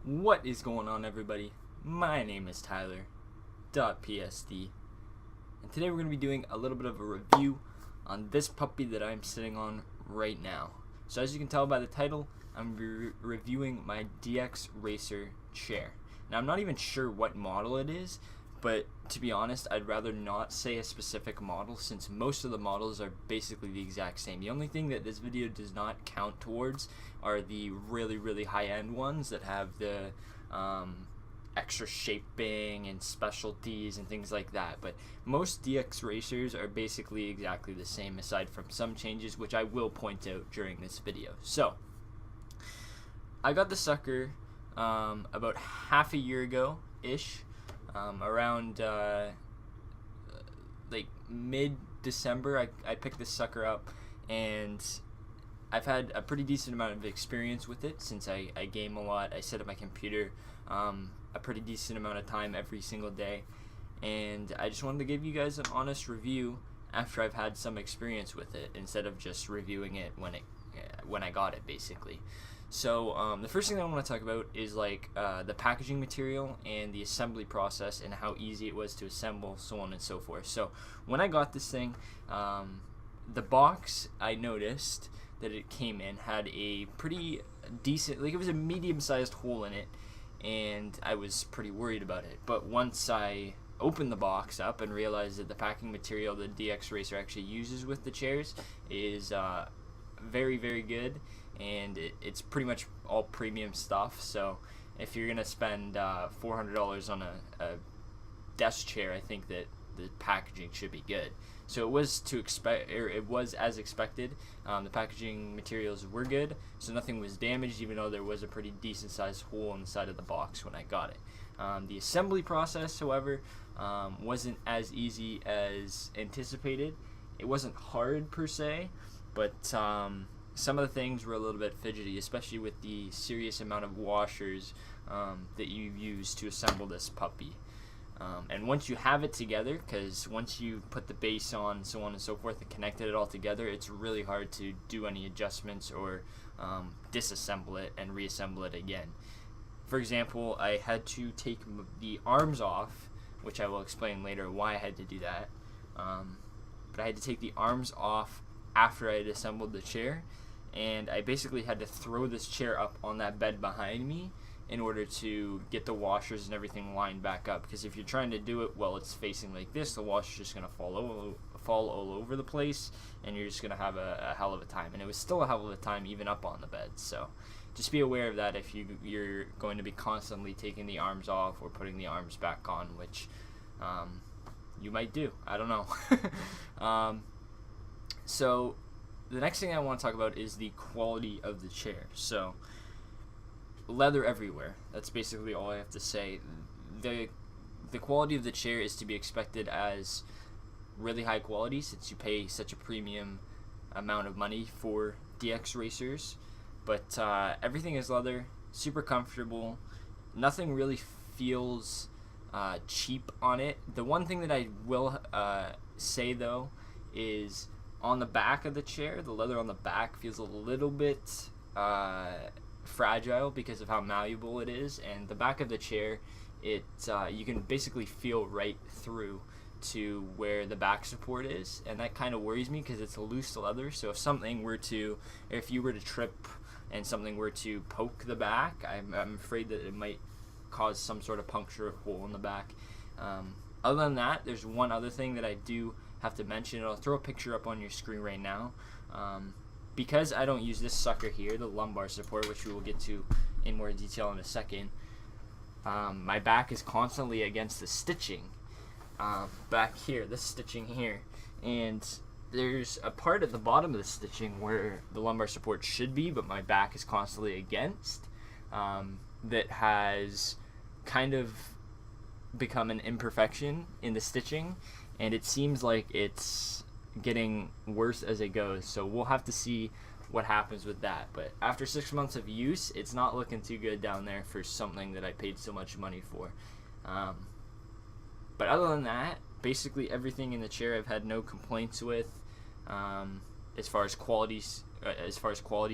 What is going on, everybody? My name is Tyler.psd, and today we're going to be doing a little bit of a review on this puppy that I'm sitting on right now. So as you can tell by the title, I'm reviewing my DXRacer chair. Now I'm not even sure what model it is, but to be honest, I'd rather not say a specific model since most of the models are basically the exact same. The only thing that this video does not count towards are the really high-end ones that have the extra shaping and specialties and things like that. But most DXRacers are basically exactly the same aside from some changes, which I will point out during this video. So I got the sucker about half a year ago-ish. Around like mid-December, I picked this sucker up, and I've had a pretty decent amount of experience with it since I game a lot. I sit at my computer a pretty decent amount of time every single day, and I just wanted to give you guys an honest review after I've had some experience with it instead of just reviewing it when I got it, basically. So the first thing I want to talk about is the packaging material and the assembly process and how easy it was to assemble, so on and so forth. So when I got this thing, the box, I noticed that it came in had a pretty decent, it was a medium-sized hole in it, and I was pretty worried about it. But once I opened the box up and realized that the packing material the DXRacer actually uses with the chairs is very good, and it's pretty much all premium stuff. So if you're gonna spend $400 on a desk chair, I think that the packaging should be good. So it was as expected. The packaging materials were good, so nothing was damaged, even though there was a pretty decent sized hole in the side of the box when I got it. The assembly process, however, wasn't as easy as anticipated. It wasn't hard per se, but some of the things were a little bit fidgety, especially with the serious amount of washers that you use to assemble this puppy. And once you have it together, because once you put the base on, so on and so forth, and connected it all together, it's really hard to do any adjustments or disassemble it and reassemble it again. For example, I had to take the arms off, which I will explain later why I had to do that. But I had to take the arms off after I had assembled the chair, and I basically had to throw this chair up on that bed behind me in order to get the washers and everything lined back up, because if you're trying to do it while it's facing like this, the washer's just going to fall all over the place, and you're just going to have a hell of a time. And it was still a hell of a time even up on the bed, so just be aware of that if you're going to be constantly taking the arms off or putting the arms back on, which you might do. I don't know. So the next thing I want to talk about is the quality of the chair. So leather everywhere. That's basically all I have to say. The quality of the chair is to be expected as really high quality since you pay such a premium amount of money for DXRacers. But everything is leather, super comfortable. Nothing really feels cheap on it. The one thing that I will say though is on the back of the chair, the leather on the back feels a little bit fragile because of how malleable it is, and the back of the chair, you can basically feel right through to where the back support is, and that kind of worries me because it's a loose leather. So if you were to trip and something were to poke the back, I'm afraid that it might cause some sort of puncture or hole in the back. Other than that, there's one other thing that I do have to mention, and I'll throw a picture up on your screen right now. Because I don't use this sucker here, the lumbar support, which we will get to in more detail in a second, my back is constantly against the stitching back here, this stitching here, and there's a part at the bottom of the stitching where the lumbar support should be, but my back is constantly against, that has kind of become an imperfection in the stitching, and it seems like it's getting worse as it goes, so we'll have to see what happens with that. But after 6 months of use, it's not looking too good down there for something that I paid so much money for. But other than that, basically everything in the chair I've had no complaints with, as far as quality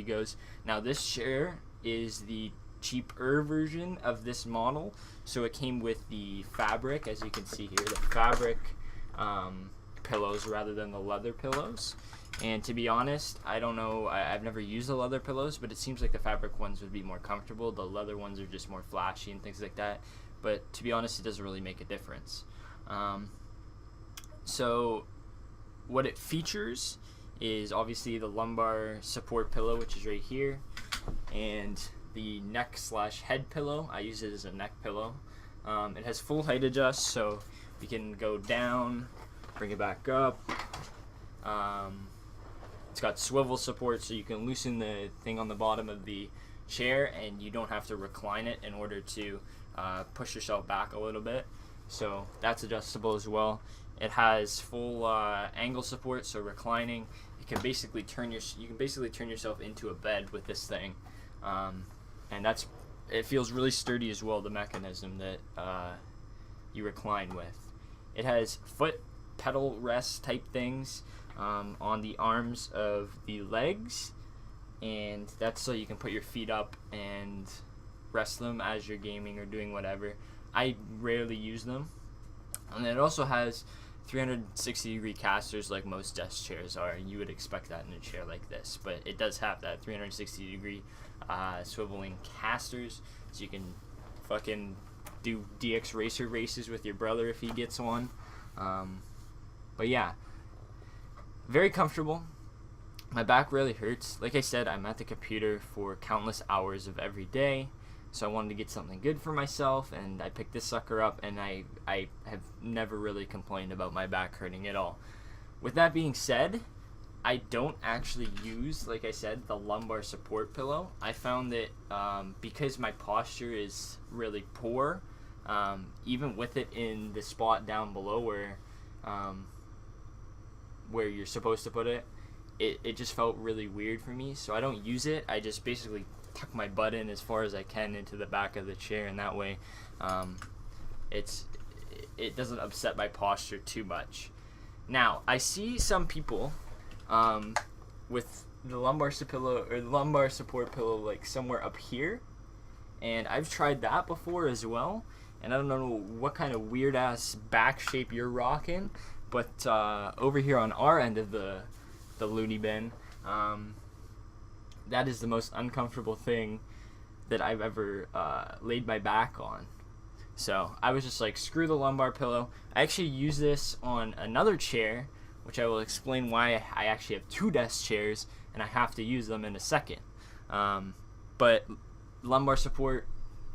goes. Now this chair is the cheaper version of this model. So it came with the fabric, as you can see here, the fabric pillows rather than the leather pillows. And to be honest, I don't know, I've never used the leather pillows, but it seems like the fabric ones would be more comfortable. The leather ones are just more flashy and things like that. But to be honest, it doesn't really make a difference. So what it features is obviously the lumbar support pillow, which is right here, and the neck / head pillow. I use it as a neck pillow. It has full height adjust, so we can go down, bring it back up. It's got swivel support, so you can loosen the thing on the bottom of the chair, and you don't have to recline it in order to push yourself back a little bit. So that's adjustable as well. It has full angle support, so reclining. You can basically turn yourself into a bed with this thing, and it feels really sturdy as well. The mechanism that you recline with. It has foot pedal rest type things on the arms of the legs, and that's so you can put your feet up and rest them as you're gaming or doing whatever. I rarely use them. And it also has 360-degree casters like most desk chairs are. You would expect that in a chair like this, but it does have that 360-degree swiveling casters, so you can fucking do DXRacer races with your brother if he gets one. But yeah, very comfortable. My back really hurts. Like I said, I'm at the computer for countless hours of every day, so I wanted to get something good for myself, and I picked this sucker up, and I have never really complained about my back hurting at all. With that being said, I don't actually use, like I said, the lumbar support pillow. I found that because my posture is really poor, even with it in the spot down below where you're supposed to put it, it just felt really weird for me, so I don't use it. I just basically tuck my butt in as far as I can into the back of the chair, and that way it doesn't upset my posture too much. Now, I see some people with the lumbar support pillow like somewhere up here, and I've tried that before as well, and I don't know what kind of weird ass back shape you're rocking, but over here on our end of the loony bin, that is the most uncomfortable thing that I've ever laid my back on. So I was just like, screw the lumbar pillow. I actually use this on another chair, which I will explain why I actually have 2 desk chairs, and I have to use them in a second. But lumbar support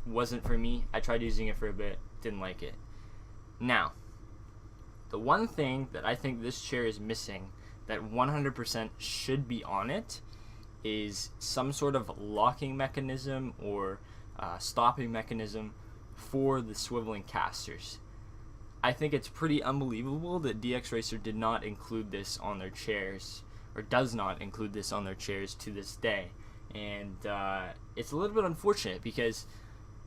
wasn't for me. I tried using it for a bit, didn't like it. Now, the one thing that I think this chair is missing that 100% should be on it is some sort of locking mechanism or stopping mechanism for the swiveling casters. I think it's pretty unbelievable that DXRacer did not include this on their chairs, or does not include this on their chairs to this day. And it's a little bit unfortunate because,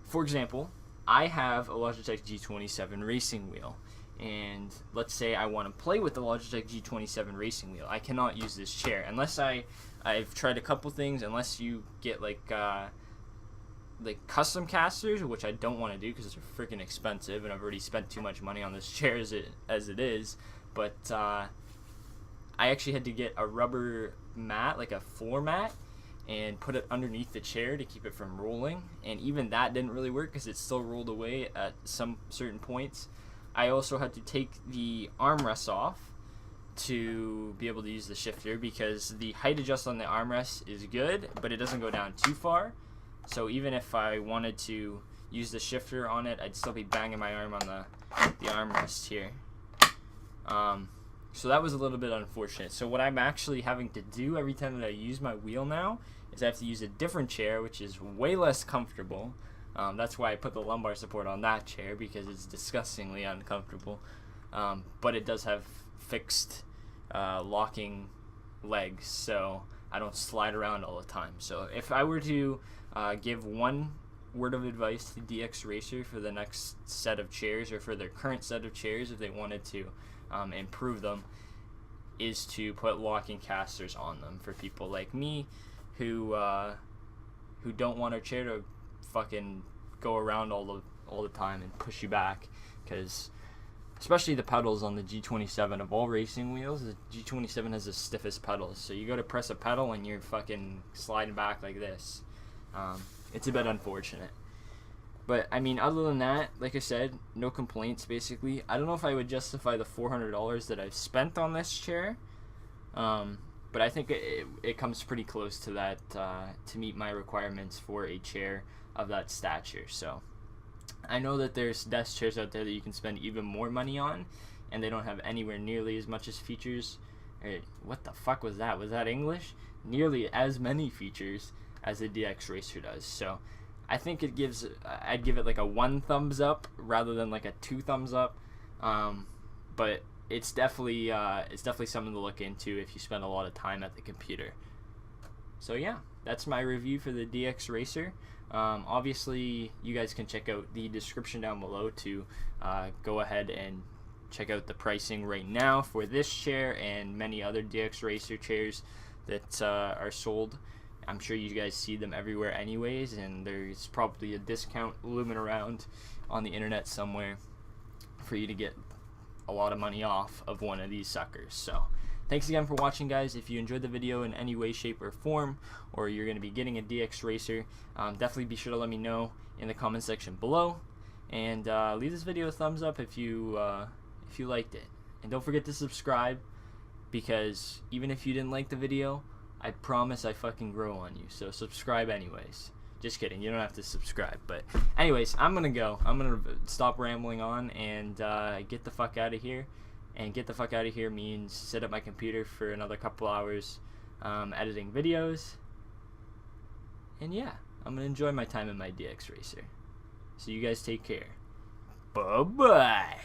for example, I have a Logitech G27 racing wheel, and let's say I want to play with the Logitech G27 racing wheel. I cannot use this chair unless I've tried a couple things, unless you get like custom casters, which I don't want to do because they're freaking expensive, and I've already spent too much money on this chair as it is. But I actually had to get a rubber mat, like a floor mat, and put it underneath the chair to keep it from rolling, and even that didn't really work because it still rolled away at some certain points. I also had to take the armrests off to be able to use the shifter because the height adjust on the armrest is good, but it doesn't go down too far. So even if I wanted to use the shifter on it, I'd still be banging my arm on the armrest here. So that was a little bit unfortunate. So what I'm actually having to do every time that I use my wheel now is I have to use a different chair, which is way less comfortable. That's why I put the lumbar support on that chair, because it's disgustingly uncomfortable. But it does have fixed locking legs, so I don't slide around all the time. So if I were to give one word of advice to DXRacer for the next set of chairs, or for their current set of chairs if they wanted to improve them, is to put locking casters on them for people like me who don't want our chair to fucking go around all the time and push you back, because especially the pedals on the G27 of all racing wheels, the G27 has the stiffest pedals. So you go to press a pedal and you're fucking sliding back like this. It's a bit unfortunate. But, I mean, other than that, like I said, no complaints, basically. I don't know if I would justify the $400 that I've spent on this chair. But I think it comes pretty close to that, to meet my requirements for a chair of that stature. So, I know that there's desk chairs out there that you can spend even more money on, and they don't have anywhere nearly as much as features. What the fuck was that? Was that English? Nearly as many features as the DXRacer does. So, I think I'd give it like a 1 thumbs up rather than like a 2 thumbs up. But it's definitely something to look into if you spend a lot of time at the computer. So yeah, that's my review for the DXRacer. Obviously, you guys can check out the description down below to go ahead and check out the pricing right now for this chair and many other DXRacer chairs that are sold. I'm sure you guys see them everywhere anyways, and there's probably a discount looming around on the internet somewhere for you to get a lot of money off of one of these suckers. So thanks again for watching, guys. If you enjoyed the video in any way, shape, or form, or you're going to be getting a DXRacer, definitely be sure to let me know in the comment section below, and leave this video a thumbs up if you liked it. And don't forget to subscribe, because even if you didn't like the video, I promise I fucking grow on you. So subscribe anyways. Just kidding, you don't have to subscribe. But anyways, I'm gonna go. I'm gonna stop rambling on and get the fuck out of here. And get the fuck out of here means sit at my computer for another couple hours editing videos. And yeah, I'm gonna enjoy my time in my DXRacer. So you guys take care. Bye bye.